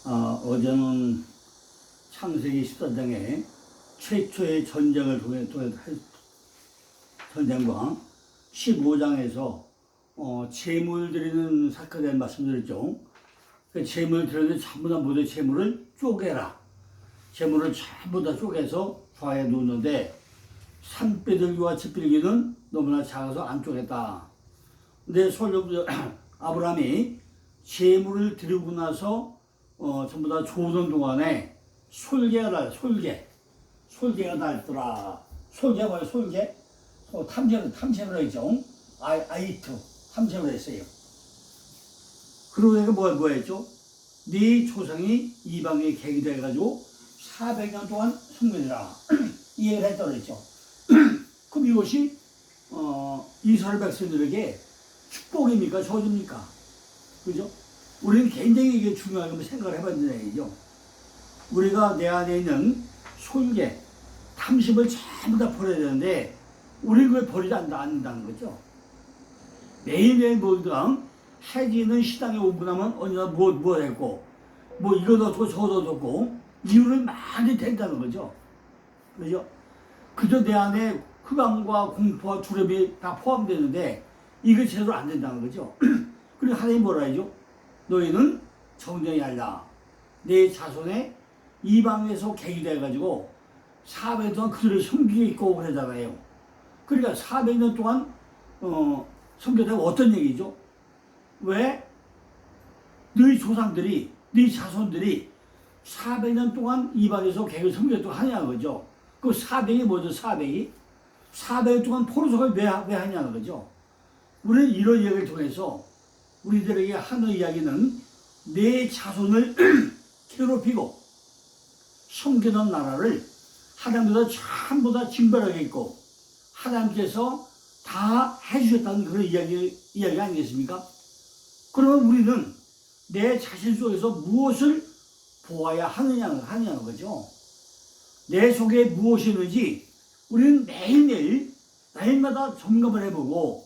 어제는 창세기 14장에 최초의 전쟁을 통해 전쟁과 15장에서 재물 드리는 사건에 대한 말씀드렸죠. 그 재물 드리는데 전부 다 모두 재물을 쪼개라. 재물을 전부 다 쪼개서 좌에 놓는데 산비둘기와 집비둘기는 너무나 작아서 안 쪼갰다. 근데 아브라함이 재물을 드리고 나서 전부 다 조는 동안에 솔개가 닳더라. 솔개가 뭐예요? 솔개? 탐색을 했죠. 아이트 탐색을 했어요. 그러고 내가 뭐 했죠? 네 조상이 이방에 계기돼가지고 400년 동안 섬기리라. 이 얘기를 했다고 그랬죠. 그럼 이것이 이스라엘 백성들에게 축복입니까? 저주입니까? 그죠? 우리는 굉장히 이게 중요하게 생각을 해봤는데 얘기죠. 우리가 내 안에 있는 솔개, 탐심을 전부 다 버려야 되는데 우리는 그걸 버리지 않는다는 거죠. 매일매일 모두가 해지는 시당에 오고 나면 어디다 뭐 했고 뭐 이거 넣고 저거 넣고 이유를 많이 댄다는 거죠. 그죠? 그저 내 안에 흑암과 공포와 두려움이 다 포함되는데 이거 제대로 안 된다는 거죠. 그리고 하나님 뭐라 하죠? 너희는 정령이 아니라 내 자손의 이방에서 계기돼가지고 400년 동안 그들을 섬기게 있고 그러잖아요. 그러니까 400년 동안 섬겨되면 어떤 얘기죠? 왜? 너희 조상들이, 너희 자손들이 400년 동안 이방에서 계기를 섬겼다고 하냐는 거죠. 그 400이 뭐죠? 400년 동안 포로석을 왜 하냐는 거죠. 우리는 이런 이야기를 통해서 우리들에게 하는 이야기는 내 자손을 괴롭히고 섬기는 나라를 하나님께서 전부 다 징벌하겠고 하나님께서 다 해주셨다는 그런 이야기 아니겠습니까? 그러면 우리는 내 자신 속에서 무엇을 보아야 하느냐는 거죠. 내 속에 무엇이 있는지 우리는 매일매일 날마다 점검을 해보고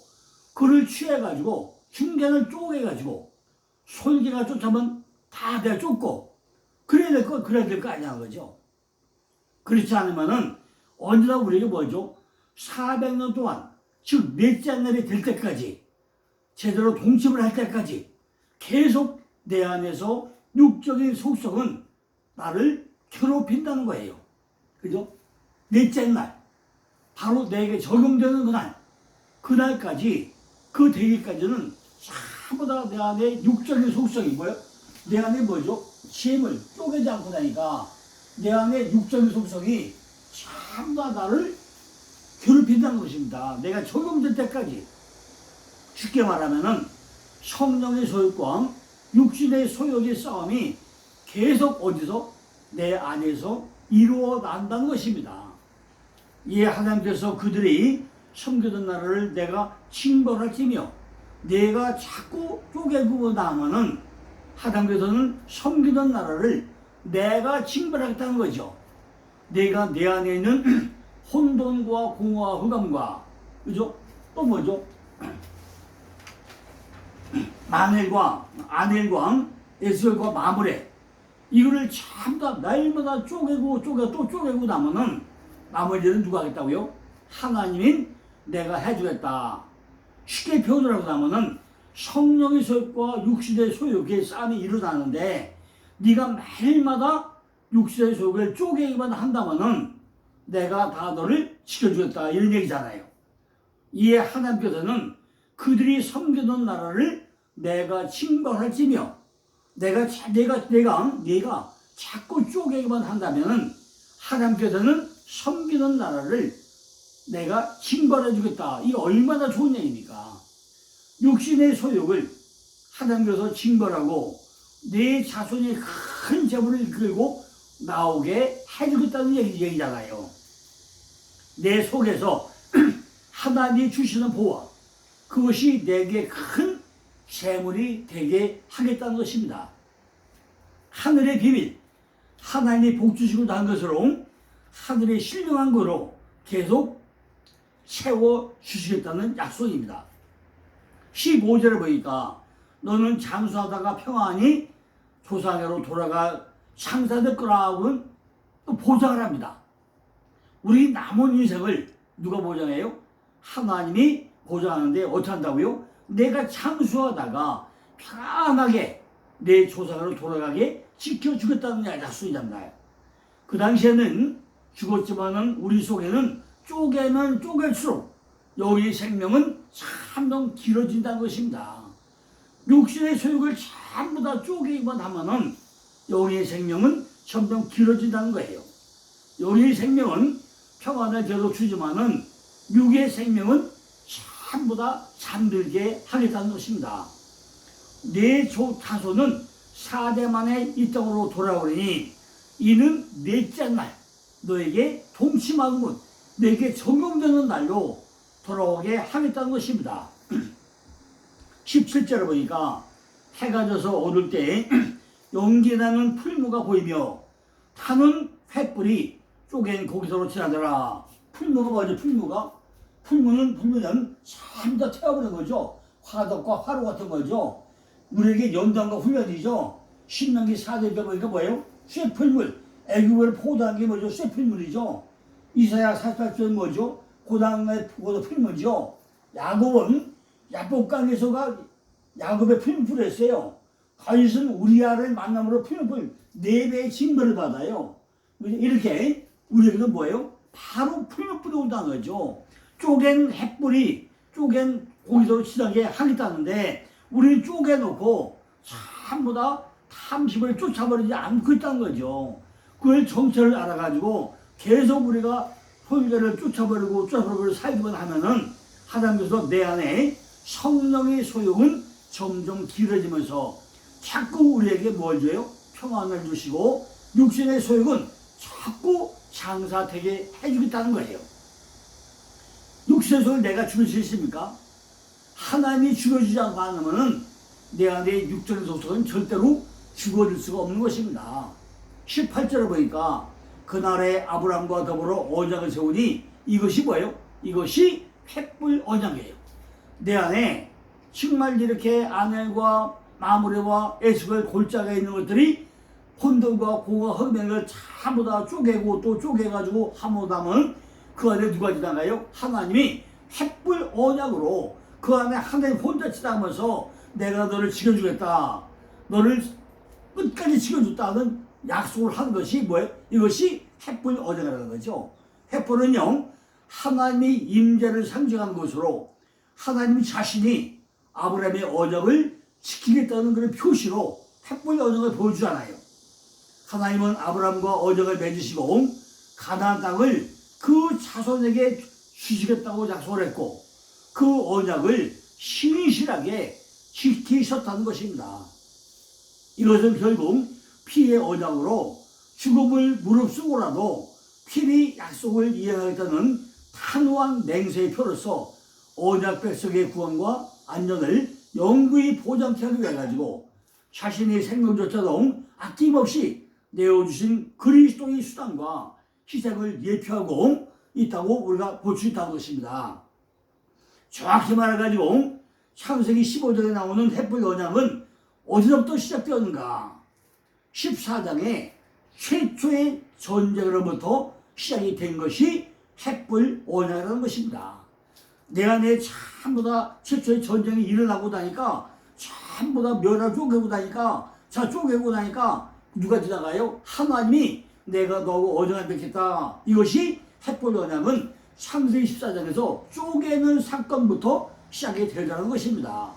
그를 취해가지고 중간을 쪼개가지고 솔개가 쫓아면 다 내가 쫓고 그래야 될 거 아니냐는 거죠. 그렇지 않으면은 언제나 우리에게 뭐죠? 400년 동안 즉 넷째 날이 될 때까지 제대로 동침을 할 때까지 계속 내 안에서 육적인 속성은 나를 괴롭힌다는 거예요. 그죠? 넷째 날 바로 내게 적용되는 그날까지 그 되기까지는 전부 다 내 안에 육적인 속성이 뭐예요? 내 안에 뭐죠? 힘을 쪼개지 않고 나니까 내 안에 육적인 속성이 전부 다 나를 괴롭힌다는 것입니다. 내가 적용될 때까지. 쉽게 말하면은 성령의 소욕과 육신의 소욕의 싸움이 계속 어디서? 내 안에서 이루어난다는 것입니다. 이에 하나님께서 그들이 섬기던 나라를 내가 징벌할지며 내가 자꾸 쪼개고 나면은 하나님께서는 섬기던 나라를 내가 징벌하겠다는 거죠. 내가 내 안에 있는 혼돈과 공허와 흑암과 그죠? 또 뭐죠? 아넬과 에스겔과 마므레 이거를 전부 다 날마다 쪼개고 또 쪼개고 나면은 나머지는 누가 하겠다고요? 하나님인 내가 해주겠다. 쉽게 표현을 하고 나면은 성령의 소욕과 육신의 소욕의 싸움이 일어나는데 네가 매일마다 육신의 소욕을 쪼개기만 한다면은 내가 다 너를 지켜주겠다 이런 얘기잖아요. 이에 하나님께서는 그들이 섬기던 나라를 내가 징벌할지며 내가 자꾸 쪼개기만 한다면은 하나님께서는 섬기는 나라를 내가 징벌해 주겠다. 이게 얼마나 좋은 얘기입니까? 육신의 소욕을 하나님께서 징벌하고 내 자손이 큰 재물을 이끌고 나오게 해주겠다는 얘기잖아요. 내 속에서 하나님이 주시는 보화 그것이 내게 큰 재물이 되게 하겠다는 것입니다. 하늘의 비밀 하나님이 복 주시고 난 것으로 하늘의 신령한 거로 계속 채워주시겠다는 약속입니다. 15절을 보니까 너는 장수하다가 평안히 조상으로 돌아가 창사될 거라고는 또 보장을 합니다. 우리 남은 인생을 누가 보장해요? 하나님이 보장하는데 어떻게 한다고요? 내가 참수하다가 편안하게 내 조상으로 돌아가게 지켜주겠다는 약속이잖아요. 그 당시에는 죽었지만은 우리 속에는 쪼개면 쪼갤수록 여기의 생명은 참동 길어진다는 것입니다. 육신의 소욕을 전부 다 쪼개기만 하면은 여기의 생명은 점점 길어진다는 거예요. 여기의 생명은 평안을 계속 주지만은 육의 생명은 전부 다 잠들게 하겠다는 것입니다. 내 자손은 4대 만에 이 땅으로 돌아오리니 이는 넷째 날 너에게 동침하는 것, 내게 적용되는 날로 돌아오게 하겠다는 것입니다. 17절에 보니까 해가 져서 어두울 때 연기나는 풀무가 보이며 타는 횃불이 쪼갠 고기도로 지나더라. 풀무가 뭐죠? 풀무는 전부 다 태워버린 거죠. 화덕과 화로 같은 거죠. 우리에게 연단과 훈련이죠. 신명기 4절 보니까 뭐예요? 쇠풀물. 애굽을 포도한 게 뭐죠? 쇠풀물이죠. 이사야 48절 뭐죠? 고당의 풀물이죠. 야곱은 야복강에서가 야곱의 풀물을 했어요. 다윗은 우리아를 만남으로 풀물 4배의 징벌을 받아요. 이렇게 우리에게도 뭐예요? 바로 풀물불이 온다는 거죠. 쪼갠 횃불이 쪼갠 고기도로 지나게 하겠다는데 우리를 쪼개놓고 전부 다 탐심을 쫓아버리지 않고 있다는 거죠. 그의 정체를 알아가지고 계속 우리가 소유자를 쫓아버리고 살기만 하면은 하나님께서 내 안에 성령의 소욕은 점점 길어지면서 자꾸 우리에게 뭘 줘요? 평안을 주시고 육신의 소욕은 자꾸 장사되게 해주겠다는 거예요. 육신의 소욕을 내가 죽일 수 있습니까? 하나님이 죽여주지 않으면은 내 안에 육적인 소속은 절대로 죽어질 수가 없는 것입니다. 18절에 보니까 그날에 아브람과 더불어 언약을 세우니 이것이 뭐예요? 이것이 횃불 언약이에요. 내 안에 정말 이렇게 아넬과 마므레와 에스겔 골짜기에 있는 것들이 혼돈과 공허와 흑맹을 전부 다 쪼개고 또 쪼개가지고 하모다면 그 안에 누가 지나가요? 하나님이 횃불 언약으로 그 안에 하나님 혼자 지나가면서 내가 너를 지켜주겠다. 너를 끝까지 지켜줬다는 약속을 한 것이 뭐예요? 이것이 횃불 언약이라는 거죠. 횃불은요, 하나님의 임재를 상징하는 것으로 하나님 자신이 아브라함의 언약을 지키겠다는 그런 표시로 횃불 언약을 보여주잖아요. 하나님은 아브라함과 언약을 맺으시고 가나안 땅을 그 자손에게 주시겠다고 약속을 했고 그 언약을 신실하게 지키셨다는 것입니다. 이것은 결국 피의 언약으로 죽음을 무릅쓰고라도 필히 약속을 이행하겠다는 탄호한 맹세의 표로서 언약 백성의 구원과 안전을 영구히 보장케 하기 위해 가지고 자신의 생명조차도 아낌없이 내어주신 그리스도의 수단과 희생을 예표하고 있다고 우리가 볼 수 있다는 것입니다. 정확히 말해가지고 창세기 15장에 나오는 횃불 언약은 어디서부터 시작되었는가? 14장에 최초의 전쟁으로부터 시작이 된 것이 횃불 언약이라는 것입니다. 내 안에 전부 다 최초의 전쟁이 일어나고 나니까 전부 다 멸하 쪼개고 나니까 쪼개고 나니까 누가 지나가요? 하나님이 내가 너하고 언약을 맺겠다. 이것이 횃불 언약은 창세기 14장에서 쪼개는 사건부터 시작이 되자는 것입니다.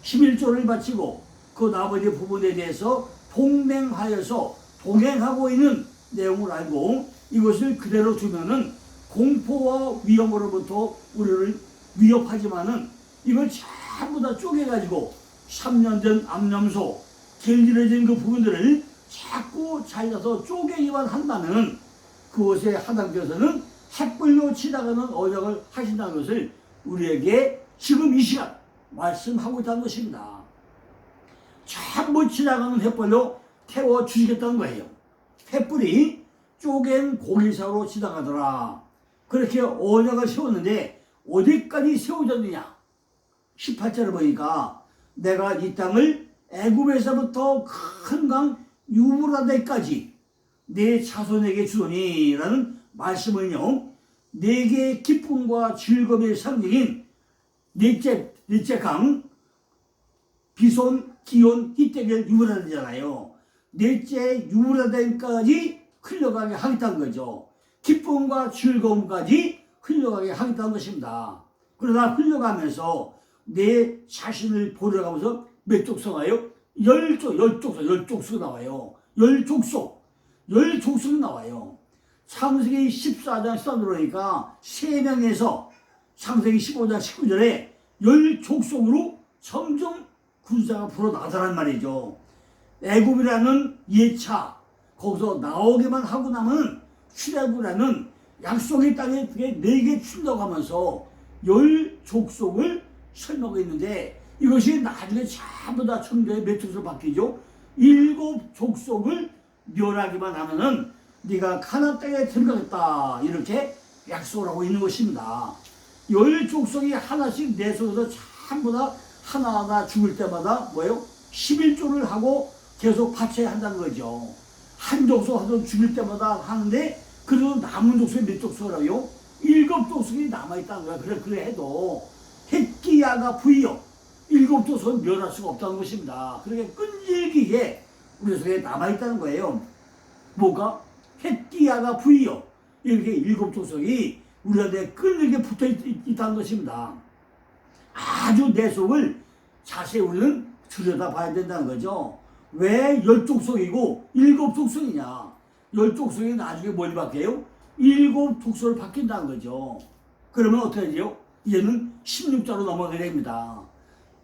11조를 바치고 그 나머지 부분에 대해서 동맹하여서 동행하고 있는 내용을 알고 이것을 그대로 두면은 공포와 위험으로부터 우리를 위협하지만은 이걸 전부 다 쪼개가지고 3년 전 암염소 길들여진 그 부분들을 자꾸 잘라서 쪼개기만 한다면 그것에 하나님께서는 횃불로 지나가는 언약을 하신다는 것을 우리에게 지금 이 시간 말씀하고 있다는 것입니다. 전부 지나가는 횃불로 태워주시겠다는 거예요. 횃불이 쪼갠 고기사로 지나가더라. 그렇게 언약을 세웠는데 어디까지 세워졌느냐? 18절을 보니까 내가 이 땅을 애굽에서부터 큰 강 유브라데까지 내 자손에게 주노니라는 말씀은요, 내게 기쁨과 즐거움의 상징인 넷째 강 비손, 기온, 히데겔, 유브라데잖아요. 넷째 유브라데까지 흘러가게 하겠다는 거죠. 기쁨과 즐거움까지 흘러가게 하겠다는 것입니다. 그러나 흘러가면서 내 자신을 보려가면서 몇 족속 나와요? 열족속 나와요. 열족속이 나와요. 창세기 14장 13절 보니까 3명에서 창세기 15장 19절에 열족속으로 점점 군사가 불어나더란 말이죠. 애굽이라는 예차, 거기서 나오기만 하고 나면 출애굽이라는 약속의 땅에 내게 준다고 하면서 열족속을 설명하고 있는데, 이것이 나중에 전부 다 청교의 몇 족속으로 바뀌죠. 7족속을 멸하기만 하면은 네가 가나안 땅에 들어가겠다, 이렇게 약속을 하고 있는 것입니다. 10족속이 하나씩 내 속에서 전부 다 하나하나 죽을 때마다 뭐예요? 11조를 하고 계속 바쳐야 한다는 거죠. 한 족속 하도 죽일 때마다 하는데, 그래도 남은 족속이 몇 족속이라고요? 7족속이 남아있다는 거야. 그래 해도 헷기야가 부이요, 7족속은 멸할 수가 없다는 것입니다. 그렇게 끈질기게 우리 속에 남아있다는 거예요. 뭐가? 헷기야가 부이요, 이렇게 7족속이 우리한테 끈질기게 붙어있다는 것입니다. 아주 내 속을 자세히 우리는 들여다봐야 된다는 거죠. 왜 10족속이고 7족속이냐? 10족속이 나중에 뭘 바뀌어요? 7족속을 바뀐다는 거죠. 그러면 어떻게 되죠? 이제는 16장으로 넘어가게 됩니다.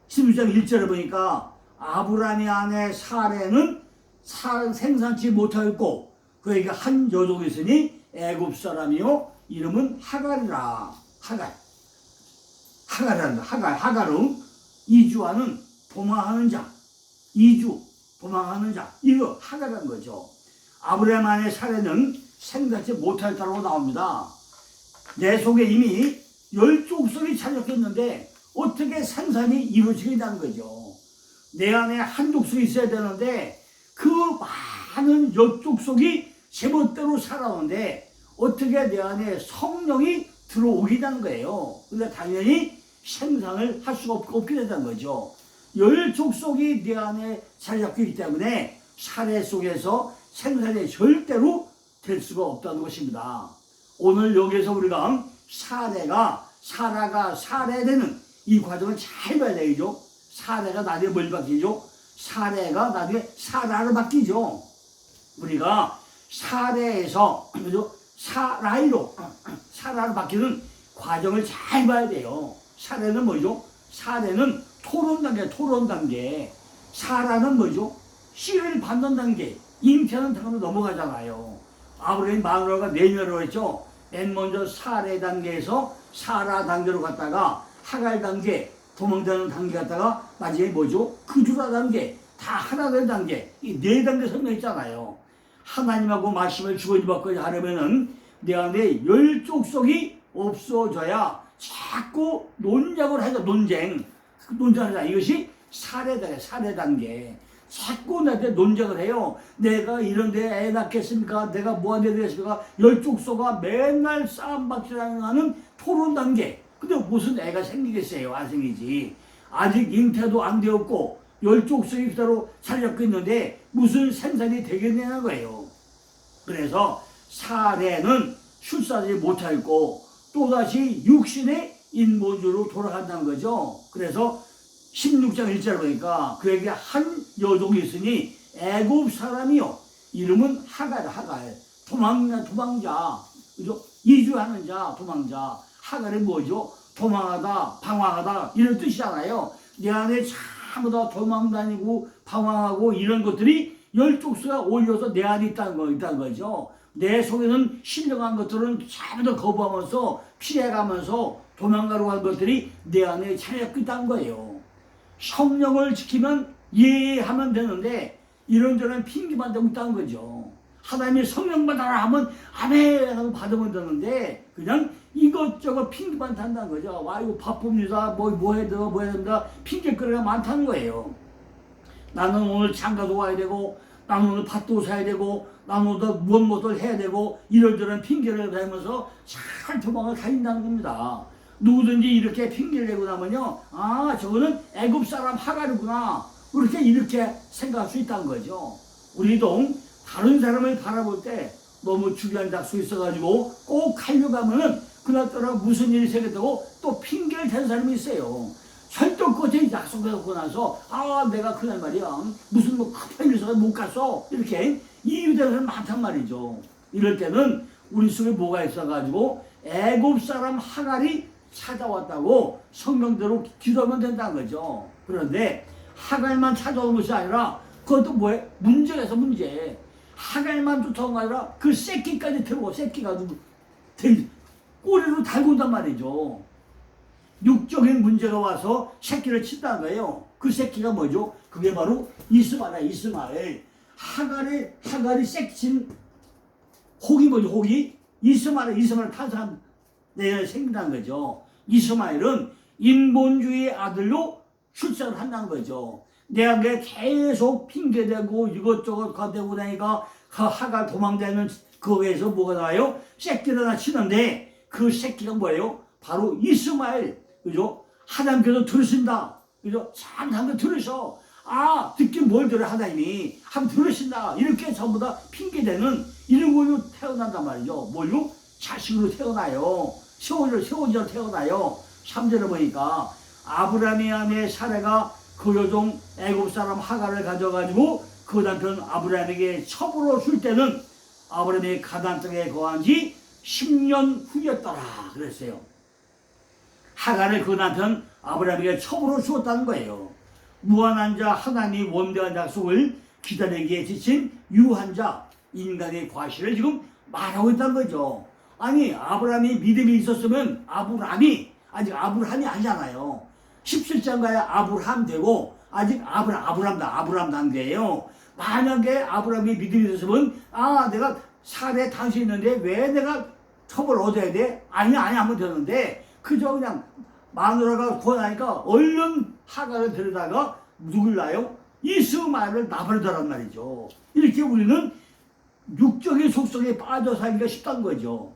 16장 1절에 보니까 아브라함의 아내 사레는 생산치 못하였고 그에게 한 여종이 있으니 애굽 사람이요 이름은 하갈이라. 하갈은 이주하는 도망하는 자, 도망하는 자, 이거 하갈이라는 거죠. 아브라함 아내 사레는 생각지 못하였다고 나옵니다. 내 속에 이미 10족속이 차렸겠는데 어떻게 생산이 이루어지겠다는 거죠. 내 안에 한 족속이 있어야 되는데 그 많은 10족속이 제멋대로 살아오는데 어떻게 내 안에 성령이 들어오기다는 거예요. 그러니까 당연히 생산을 할 수가 없게 된다는 거죠. 10족속이 내 안에 자리 잡고 있기 때문에 사례 속에서 생산이 절대로 될 수가 없다는 것입니다. 오늘 여기에서 우리가 사라가 사례되는 이 과정을 잘 봐야 되죠. 사례가 나중에 뭘 바뀌죠? 사례가 나중에 사라로 바뀌죠. 우리가 사례에서 사라로 바뀌는 과정을 잘 봐야 돼요. 사례는 뭐죠? 사례는 토론 단계. 사라는 뭐죠? 씨를 받는 단계. 잉태하는 단계로 넘어가잖아요. 아브라함 마누라가 내년으로 했죠. 맨 먼저 사례 단계에서 사라 단계로 갔다가 하갈 단계, 도망자는 단계 갔다가 마지막에 뭐죠? 그주라 단계, 다 하나 된 단계. 이 4단계 설명했잖아요. 하나님하고 말씀을 주거니받고 하려면은 내 안에 10족속이 없어져야 자꾸 논쟁을 하죠. 논쟁을 하자. 이것이 사례 단계. 자꾸 나한테 논쟁을 해요. 내가 이런데 애 낳겠습니까? 내가 뭐하게 되겠습니까? 10족속가 맨날 싸움박질하는 토론 단계. 근데 무슨 애가 생기겠어요? 안 생기지. 아직 잉태도 안 되었고 10족속이 그대로 자리 잡고 있는데 무슨 생산이 되겠냐는 거예요. 그래서 사례는 출산하지 못하였고 또다시 육신의 인본주로 돌아간다는 거죠. 그래서 16장 1절 보니까 그에게 한 여종이 있으니 애굽 사람이요 이름은 하갈. 도망자. 그죠? 이주하는 자, 도망자. 하갈이 뭐죠? 도망하다, 방황하다 이런 뜻이잖아요. 내 안에 전부 다 도망다니고 방황하고 이런 것들이 10족수가 올려서 내 안에 있다는 거죠. 내 속에는 신령한 것들은 전부 다 거부하면서 피해가면서 도망가려고 한 것들이 내 안에 차려있고 있다는 거예요. 성령을 지키면 예하면 되는데 이런저런 핑계만 대고 있다는 거죠. 하나님이 성령 받아라 하면 아멘 하고 받으면 되는데 그냥 이것저것 핑계만 단다는 거죠. 와 이거 바쁩니다. 뭐 해야 된다 핑계거리가 많다는 거예요. 나는 오늘 장가도 와야 되고, 나는 오늘 밭도 사야 되고, 나는 오늘 무엇을 해야 되고, 이런저런 핑계를 대면서 잘 도망을 다닌다는 겁니다. 누구든지 이렇게 핑계를 대고 나면요, 아, 저거는 애굽 사람 하갈이구나, 이렇게 생각할 수 있다는 거죠. 우리도 다른 사람을 바라볼 때 너무 중요한 약속이 있어가지고 꼭 하려고 하면은 그날따라 무슨 일이 생겼다고 또 핑계를 대는 사람이 있어요. 설득 끝에 약속을 하고 나서, 아, 내가 그날 말이야, 무슨 급한 일 있어서 못 갔어, 이렇게 이유되는 사람 많단 말이죠. 이럴 때는 우리 속에 뭐가 있어가지고 애굽 사람 하갈이 찾아왔다고 성경대로 기도하면 된다는 거죠. 그런데 하갈만 찾아온 것이 아니라 그것도 뭐예요? 문제가 있어, 문제. 하갈만 쫓아온 거 아니라 그 새끼까지 들고, 새끼가 꼬리로 달고 온단 말이죠. 육적인 문제가 와서 새끼를 친다는 거예요. 그 새끼가 뭐죠? 그게 바로 이스마엘. 하갈이 새끼 친 혹이 뭐죠? 혹이 이스마엘 탄산 내에 생긴다는 거죠. 이스마엘은 인본주의 아들로 출생을 한다는 거죠. 내가 계속 핑계대고 이것저것 가대고 다니까 그 하갈 도망다니는 거기에서 뭐가 나와요? 새끼를 하나 치는데 그 새끼가 뭐예요? 바로 이스마엘. 그죠? 하나님께서 들으신다. 그죠? 참 한번 들으셔. 아, 듣긴 뭘 들어, 하나님이. 한번 들으신다. 이렇게 전부 다 핑계대는 이런 걸로 태어난단 말이죠. 뭘로? 자식으로 태어나요. 세워지로 태어나요. 3절에 보니까 아브라함의 아내 사레가 그 여종 애굽 사람 하갈을 가져가지고 그 남편 아브라함에게 첩으로 줄 때는 아브라함이 가나안 땅에 거한 지 10년 후였더라 그랬어요. 하갈을 그 남편 아브라함에게 첩으로 주었다는 거예요. 무한한 자 하나님이 원대한 약속을 기다리기에 지친 유한 자 인간의 과실을 지금 말하고 있다는 거죠. 아니, 아브라함이 믿음이 있었으면 아브라함이 아직 아브라함이 아니잖아요. 17장가에 아브라함 되고 아직 아브라함 단계예요. 만약에 아브라함이 믿음이 있었으면, 아, 내가 살에 당신이 있는데 왜 내가 첩을 얻어야 돼? 아니 하면 되는데 그저 그냥 마누라가 권하니까 얼른 하갈을 데려다가 누굴 낳아요? 이스마엘을 낳아버리더란 말이죠. 이렇게 우리는 육적인 속성에 빠져 살기가 쉽다는 거죠.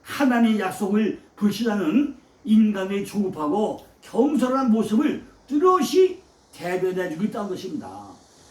하나님의 약속을 불신하는 인간의 조급하고 겸손한 모습을 뚜렷이 대변해주고 있다는 것입니다.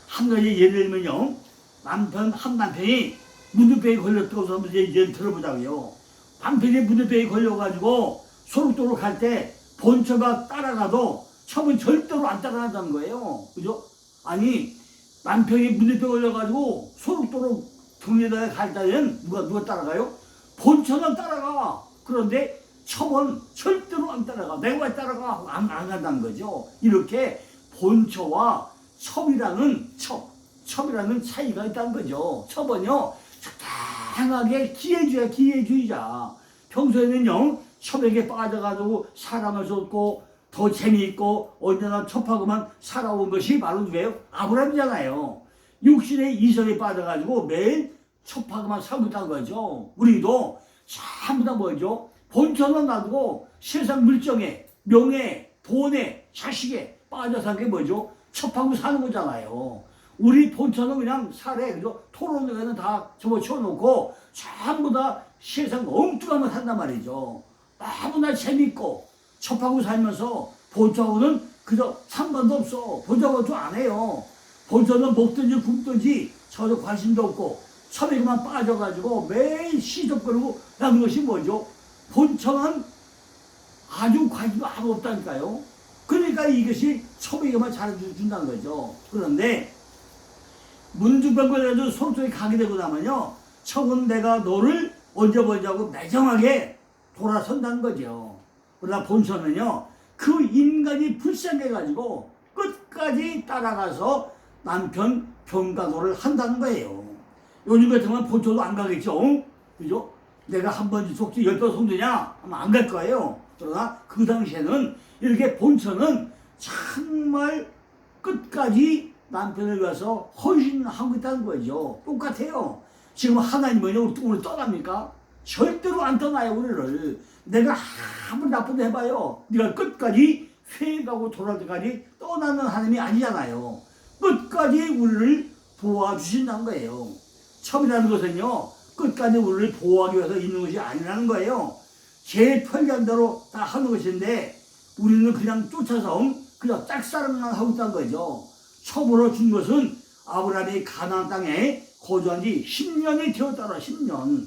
한 가지 예를 들면요, 한 남편이 문둥병에 걸렸다고 해서 예를 들어보자고요. 남편이 문둥병에 걸려가지고 소록도로 갈 때 본처가 따라가도 첩은 절대로 안 따라간다는 거예요. 그죠? 아니, 남편이 문둥병에 걸려가지고 소록도로 동네에 갈 때는 누가 따라가요? 본처는 따라가. 그런데 첩은 절대로 안 따라가. 내가 왜 따라가? 안 간다는 거죠. 이렇게 본처와 첩이라는 차이가 있다는 거죠. 첩은요, 적당하게 기회주의자. 평소에는요, 첩에게 빠져가지고 사랑을 줬고 더 재미있고 언제나 첩하고만 살아온 것이 바로 누구예요? 아브라함이잖아요. 육신의 이성에 빠져가지고 매일 첩하고만 살고 있다는 거죠. 우리도 전부 다 뭐죠? 본처는 놔두고 세상 물정에, 명예, 돈에, 자식에 빠져 사는 게 뭐죠? 첩하고 사는 거잖아요. 우리 본처는 그냥 살에, 그죠? 토론에는 다 집어치워놓고 전부 다 세상 엉뚱한 거 산단 말이죠. 너무나 재밌고 첩하고 살면서 본처하고는 그저 상관도 없어. 본처하고 좀 안 해요. 본처는 먹든지 굶든지 전혀 관심도 없고 첩에게만 빠져가지고 매일 시접거리고 하는 것이 뭐죠? 본처는 아주 관심 아무 없다니까요. 그러니까 이것이 첩에게만 잘해준다는 거죠. 그런데 문둥병 걸려가지고 소록도에 가게 되고 나면요, 첩은 내가 너를 언제 보자고 매정하게 돌아선다는 거죠. 그러나 본처는요, 그 인간이 불쌍해가지고 끝까지 따라가서 남편 병가도를 한다는 거예요. 요즘 같으면 본처도 안 가겠죠. 그죠? 내가 한 번 속지 10번 손드냐? 하면 안 갈 거예요. 그러나 그 당시에는 이렇게 본처는 정말 끝까지 남편을 위해서 헌신하고 있다는 거죠. 똑같아요. 지금 하나님은요, 우리 떠납니까? 절대로 안 떠나요, 우리를. 내가 아무리 나쁜 데 해봐요. 네가 끝까지 회개하고 돌아올 때까지 떠나는 하나님이 아니잖아요. 끝까지 우리를 도와주신다는 거예요. 첩이라는 것은요, 끝까지 우리를 보호하기 위해서 있는 것이 아니라는 거예요. 제 편리한 대로 다 하는 것인데 우리는 그냥 쫓아서 그냥 짝사랑만 하고 있다는 거죠. 첩으로 준 것은 아브라함이 가나안 땅에 거주한 지 10년이 되었더라. 10년.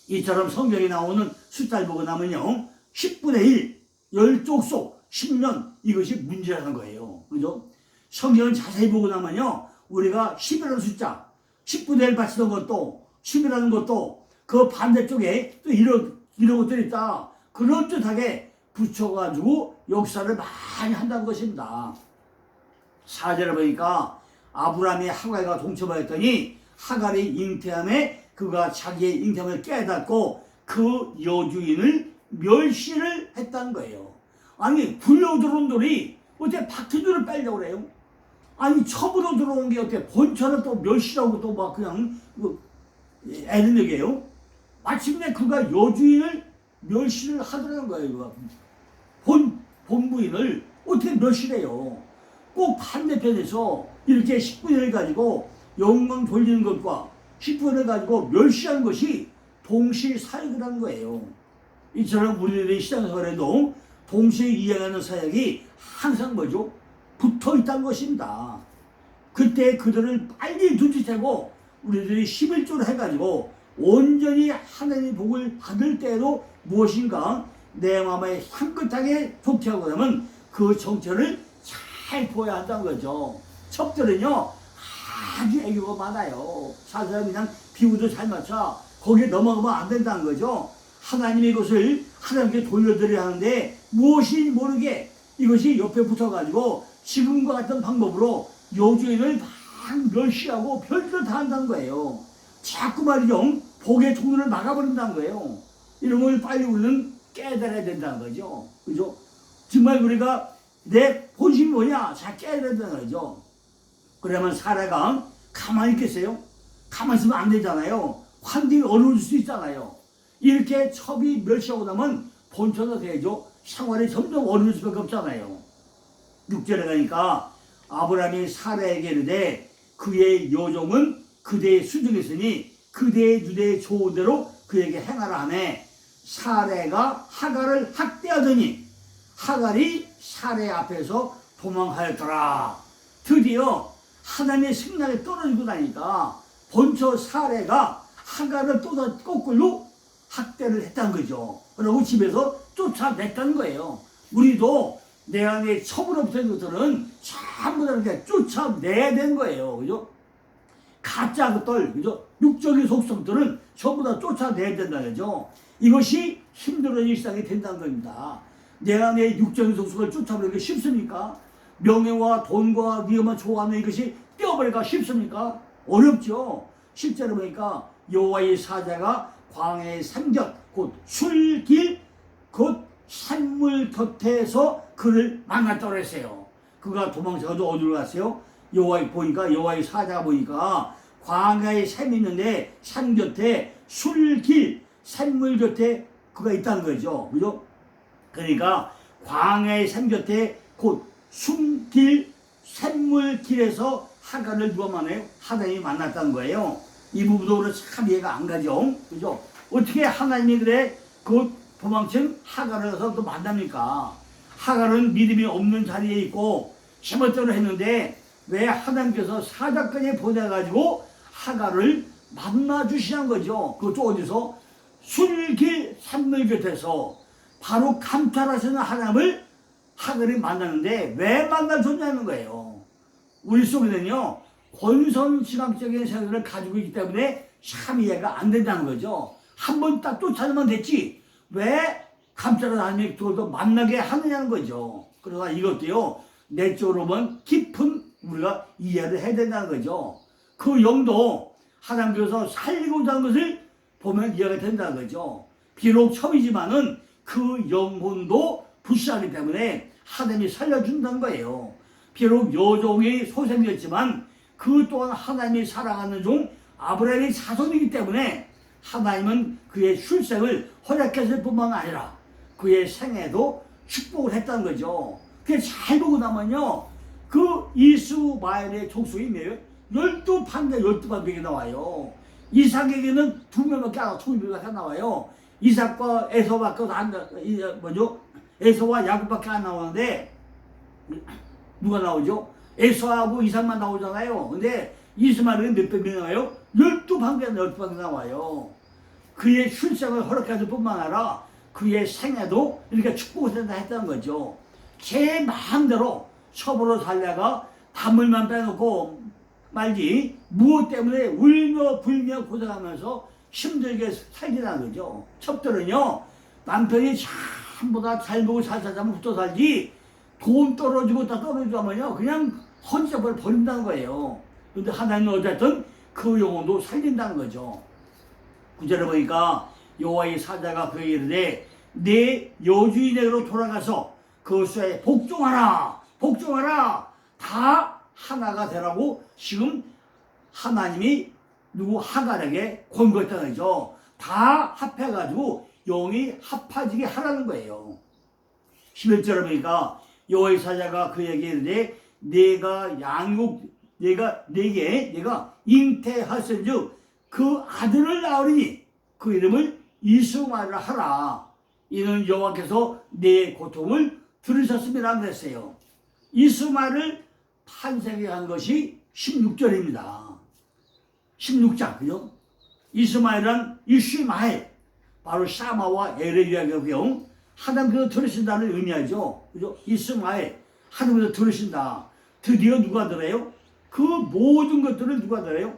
이처럼 성경에 나오는 숫자를 보고 나면요, 10분의 1, 10족속 10년, 이것이 문제라는 거예요. 그죠? 성경을 자세히 보고 나면요, 우리가 10이라는 숫자, 10분의 1 바치던 것도, 10이라는 것도 그 반대쪽에 또 이런 것들이 있다. 그럴듯하게 붙여가지고 역사를 많이 한다는 것입니다. 4절에 보니까 아브라함이 하갈과 동침하였더니 하갈이 잉태함에 그가 자기의 잉태함을 깨닫고 그 여주인을 멸시를 했다는 거예요. 아니, 굴려 들어온 돌이 어떻게 바퀴줄을 빼려고 그래요? 아니, 첩으로 들어온 게 어떻게 본처를 또 멸시라고 또 막 그냥 애는 얘기예요? 마침내 그가 여주인을 멸시를 하더라는 거예요. 본부인을 어떻게 멸시를 해요? 꼭 반대편에서 이렇게 10분을 가지고 영광 돌리는 것과 10분을 가지고 멸시하는 것이 동시사역이라는 거예요. 이처럼 우리들의 시장생활에도 동시에 이해하는 사역이 항상 뭐죠? 붙어 있다는 것입니다. 그때 그들을 빨리 눈치채고 우리들이 11조를 해가지고 온전히 하나님의 복을 받을 때에도 무엇인가 내 마음에 향긋하게 좋게하고 하면 그 정체를 잘 보여야 한다는 거죠. 첩들은요, 아주 애교가 많아요. 사실은 그냥 비유도 잘 맞춰 거기에 넘어가면 안 된다는 거죠. 하나님의 것을 하나님께 돌려드려야 하는데 무엇인지 모르게 이것이 옆에 붙어가지고 지금과 같은 방법으로 여주인을 막 멸시하고 별짓을 다 한다는 거예요. 자꾸 말이죠, 복의 통로를 막아버린다는 거예요. 이런 걸 빨리 우리는 깨달아야 된다는 거죠. 그죠? 정말 우리가 내 본심이 뭐냐? 잘 깨달아야 된다는 거죠. 그러면 사례가 가만히 있겠어요? 가만히 있으면 안 되잖아요. 환경이 어려울 수 있잖아요. 이렇게 첩이 멸시하고 나면 본처가 되죠. 생활이 점점 어려울 수밖에 없잖아요. 6절에 가니까 아브라함이 사라에게 이르되 그의 여종은 그대의 수중에 있으니 그대의 눈에 좋은 대로 그에게 행하라 하매 사레가 하갈을 학대하더니 하갈이 사레 앞에서 도망하였더라. 드디어 하나님의 승낙에 떨어지고 나니까 본처 사레가 하갈을 또 거꾸로 학대를 했다는 거죠. 그리고 집에서 쫓아냈다는 거예요. 우리도 내 안에 첩으로부터 있는 것들은 전부 다 이렇게 쫓아내야 되는 거예요. 그죠? 가짜 것들, 그죠? 육적인 속성들은 전부 다 쫓아내야 된다는 거죠. 이것이 힘들어진 일상이 된다는 겁니다. 내 안에 육적인 속성을 쫓아내기 쉽습니까? 명예와 돈과 위험을 좋아하는 이것이 떼어버리기가 쉽습니까? 어렵죠. 실제로 보니까 여호와의 사자가 광야의 산곁 곧 술길 곧 샘물 곁에서 그를 만났다고 했어요. 그가 도망쳐서 어디로 갔어요? 여호와의 사자가 보니까 광야에 샘이 있는데 산 곁에 술길 샘물 곁에 그가 있다는 거죠. 그죠? 그러니까 광야의 샘 곁에 곧 숨길 샘물길에서 하갈을 누가 만나요? 하나님이 만났다는 거예요. 이 부분도 우리 참 이해가 안 가죠. 그죠? 어떻게 하나님이 그래 그 도망친 하갈을 가서 또 만납니까? 하갈은 믿음이 없는 자리에 있고 제멋대로 했는데 왜 하나님께서 사자까지 보내가지고 하갈을 만나주시는 거죠. 그것도 어디서? 술길 샘물 곁에서 바로 감찰하시는 하나님을 하갈이 만나는데 왜 만나줬냐는 거예요. 우리 속에는요, 권선신학적인 생각을 가지고 있기 때문에 참 이해가 안 된다는 거죠. 한 번 딱 쫓아내면 됐지 왜 감찰하는 하나님이 그것도 만나게 하느냐는 거죠. 그러나 이것도요, 내적으로 보면 깊은 우리가 이해를 해야 된다는 거죠. 그 영도 하나님께서 살리고자 하는 것을 보면 이해가 된다는 거죠. 비록 첩이지만은 그 영혼도 불쌍하기 때문에 하나님이 살려준다는 거예요. 비록 여종이 소생이었지만 그 또한 하나님이 사랑하는 종 아브라함의 자손이기 때문에 하나님은 그의 출생을 허락했을 뿐만 아니라 그의 생애도 축복을 했다는 거죠. 그게 잘 보고 나면요, 그 이스마엘의 족속이 뭐예요? 12반대 12반대가 나와요. 이삭에게는 2명밖에 안 나와요. 2명밖에 안 나와요. 이삭과 에서밖에 안 뭐죠? 에서와 야곱밖에 안 나오는데 누가 나오죠? 에서하고 이삭만 나오잖아요. 근데 이스마엘은 몇 명이 나와요? 12반대 나와요. 그의 출생을 허락할 뿐만 아니라 그의 생애도 이렇게 축복을 된다 했다는 거죠. 제 마음대로 첩으로 살다가 단물만 빼놓고 말지 무엇 때문에 울며 불며 고생하면서 힘들게 살기라는 거죠. 첩들은요, 남편이 전부 다 잘 보고 잘 살자면 붙어 살지, 돈 떨어지고 다 떨어지고 하면요 그냥 헌잡을 버린다는 거예요. 근데 하나님은 어쨌든 그 영혼도 살린다는 거죠. 구절에 보니까 여호와의 사자가 그에게 이르되 내 여주인에게로 돌아가서 그것에 복종하라 복종하라 다 하나가 되라고 지금 하나님이 누구 하갈에게 권고했다는 거죠. 다 합해가지고 영이 합해지게 하라는 거예요. 11절에 보니까 여호와의 사자가 그에게 이르되 내가 잉태하신즉 그 아들을 낳으리니 그 이름을 이스마엘이라 하라. 이는 여호와께서 내 고통을 들으셨음이라 그랬어요. 이스마엘을 탄생하게 한 것이 16절입니다. 16장, 그죠? 이스마엘은 이슈마엘, 바로 샤마와 엘의 이야기고요. 하나님께서 들으신다는 의미하죠. 그죠? 이스마엘, 하나님께서 들으신다. 드디어 누가 들어요? 그 모든 것들을 누가 들어요?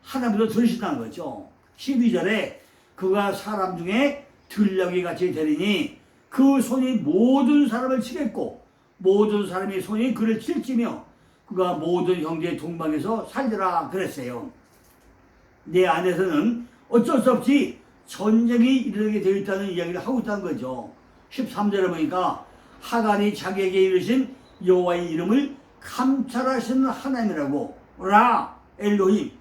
하나님께서 들으신다는 거죠. 12절에 그가 사람 중에 들녘이 같이 되리니 그 손이 모든 사람을 치겠고 모든 사람이 손이 그를 칠지며 그가 모든 형제의 동방에서 살리라 그랬어요. 내 안에서는 어쩔 수 없이 전쟁이 일어나게 되어 있다는 이야기를 하고 있다는 거죠. 13절에 보니까 하갈이 자기에게 이르신 여호와의 이름을 감찰하시는 하나님이라고 라 엘로힘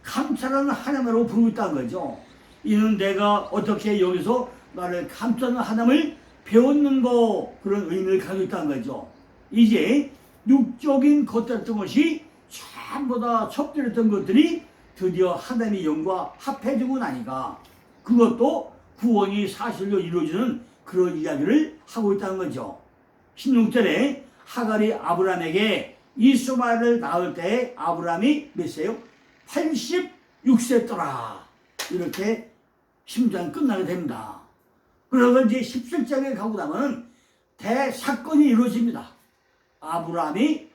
감찰하는 하나님이라고 부르고 있다는 거죠. 이는 내가 어떻게 여기서 나를 감찰하는 하나님을 배웠는고 그런 의미를 가지고 있다는 거죠. 이제 육적인 것들었던 것이 전부 다 첩들었던 것들이 드디어 하나님의 영과 합해지고 나니까 그것도 구원이 사실로 이루어지는 그런 이야기를 하고 있다는 거죠. 16절에 하갈이 아브라함에게 이스마엘을 낳을 때 아브라함이 몇 세요? 86세더라. 이렇게 10장 끝나게 됩니다. 그래서 이제 17장에 가고 나면 대사건이 이루어집니다. 아브라함이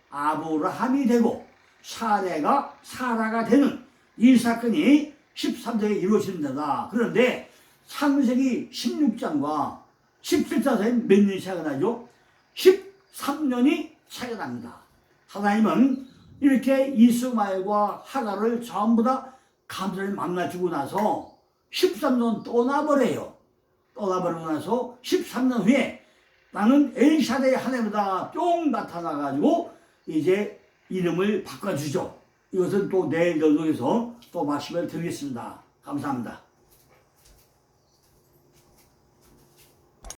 되고 사라가 되는 이 사건이 13장에 이루어집니다. 그런데 창세기 16장과 17장 사이에 몇 년이 차이가 나죠? 13년이 차이가 납니다. 하나님은 이렇게 이스마엘과 하갈을 전부 다 감사를 만나주고 나서 13년 떠나버려요. 떠나버리고 나서 13년 후에 나는 엘샤다의 하나님이다 뿅 나타나가지고 이제 이름을 바꿔주죠. 이것은 또 내일 연속해서 또 말씀을 드리겠습니다. 감사합니다.